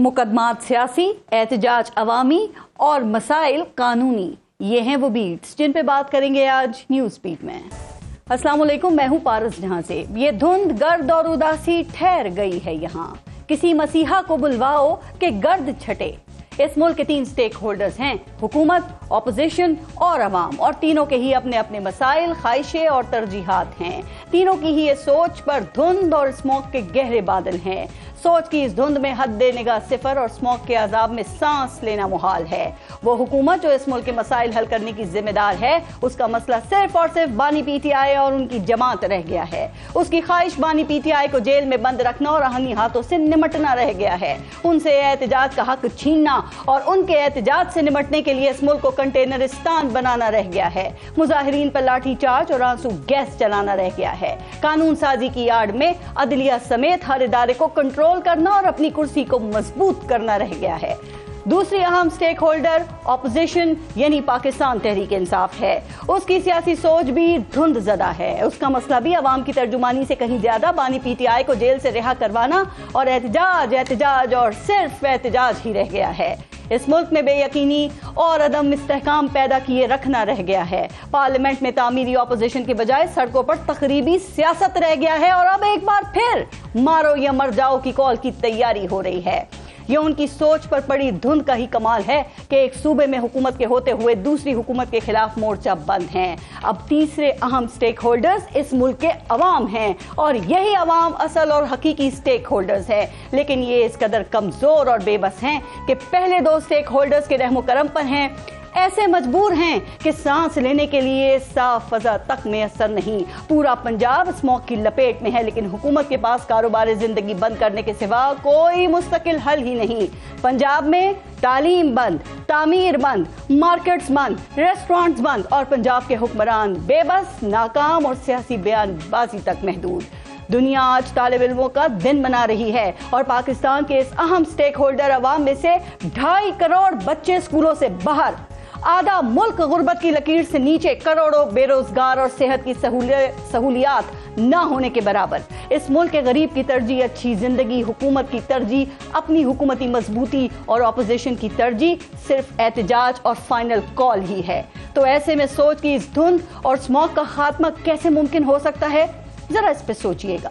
मुकदमात सियासी, एहतजाज अवामी और मसाइल कानूनी, ये हैं वो बीट्स जिन पे बात करेंगे आज न्यूज बीट में। अस्सलाम वालेकुम, मैं हूं पारस जहां से। ये धुंध, गर्द और उदासी ठहर गई है यहाँ, किसी मसीहा को बुलवाओ कि गर्द छटे। इस मुल्क के 3 स्टेक होल्डर्स हैं, हुकूमत, ऑपोजिशन और अवाम, और तीनों के ही अपने अपने मसाइल, ख्वाहिशें और तरजीहात हैं। तीनों की ही ये सोच पर धुंध और स्मोक के गहरे बादल हैं। सोच की इस धुंध में हद निगाह सिफर और स्मोक के अजाब में सांस लेना मुहाल है। वो हुकूमत जो इस मुल्क के मसाइल हल करने की जिम्मेदार है, उसका मसला सिर्फ और सिर्फ बानी पीटीआई और उनकी जमात रह गया है। उसकी ख्वाहिश बानी पीटीआई को जेल में बंद रखना और आहनी हाथों से निमटना रह गया है। उनसे एहतजाज का हक छीनना और उनके एहतजाज से निमटने के लिए इस मुल्क को कंटेनरिस्तान बनाना रह गया है। मुजाहिरीन पर लाठी चार्ज और आंसू गैस चलाना रह गया है। कानून साजी की आड़ में अदलिया समेत हर इदारे को कंट्रोल करना और अपनी कुर्सी को मजबूत करना रह गया है। दूसरी अहम स्टेक होल्डर ऑपोजिशन यानी पाकिस्तान तहरीक इंसाफ है। उसकी सियासी सोच भी धुंध ज़दा है। उसका मसला भी अवाम की तर्जुमानी से कहीं ज्यादा बानी पीटीआई को जेल से रिहा करवाना और एहतजाज और सिर्फ एहतजाज ही रह गया है। इस मुल्क में बेयकीनी और अदम इस्तेहकाम पैदा किए रखना रह गया है। पार्लियामेंट में तामीरी ऑपोजिशन के बजाय सड़कों पर तकरीबी सियासत रह गया है और अब एक बार फिर मारो या मर जाओ की कॉल की तैयारी हो रही है। ये उनकी सोच पर पड़ी धुंध का ही कमाल है कि एक सूबे में हुकूमत के होते हुए दूसरी हुकूमत के खिलाफ मोर्चा बंद हैं। अब तीसरे अहम स्टेक होल्डर्स इस मुल्क के अवाम हैं और यही अवाम असल और हकीकी स्टेक होल्डर्स है। लेकिन ये इस कदर कमजोर और बेबस हैं कि पहले 2 स्टेक होल्डर्स के रहमो करम पर हैं, ऐसे मजबूर हैं कि सांस लेने के लिए साफ फजा तक मैसर नहीं। पूरा पंजाब स्मोक की लपेट में है, लेकिन हुकूमत के पास कारोबार जिंदगी बंद करने के सिवा कोई मुस्तकिल हल ही नहीं। पंजाब में तालीम बंद, तामीर बंद, मार्केट्स बंद, रेस्टोरेंट्स बंद और पंजाब के हुक्मरान बेबस, नाकाम और सियासी बयानबाजी तक महदूद। दुनिया आज तालिब इल्मों का दिन मना रही है और पाकिस्तान के इस अहम स्टेक होल्डर अवाम में से 2.5 करोड़ बच्चे स्कूलों से बाहर, आधा मुल्क गुर्बत की लकीर से नीचे, करोड़ों बेरोजगार और सेहत की सहूलियात न होने के बराबर। इस मुल्क के गरीब की तरजीह अच्छी जिंदगी, हुकूमत की तरजीह अपनी हुकूमती मजबूती और ऑपोजिशन की तरजीह सिर्फ एहतजाज और फाइनल कॉल ही है। तो ऐसे में सोच की इस धुंध और स्मोक का खात्मा कैसे मुमकिन हो सकता है, जरा इस पे सोचिएगा।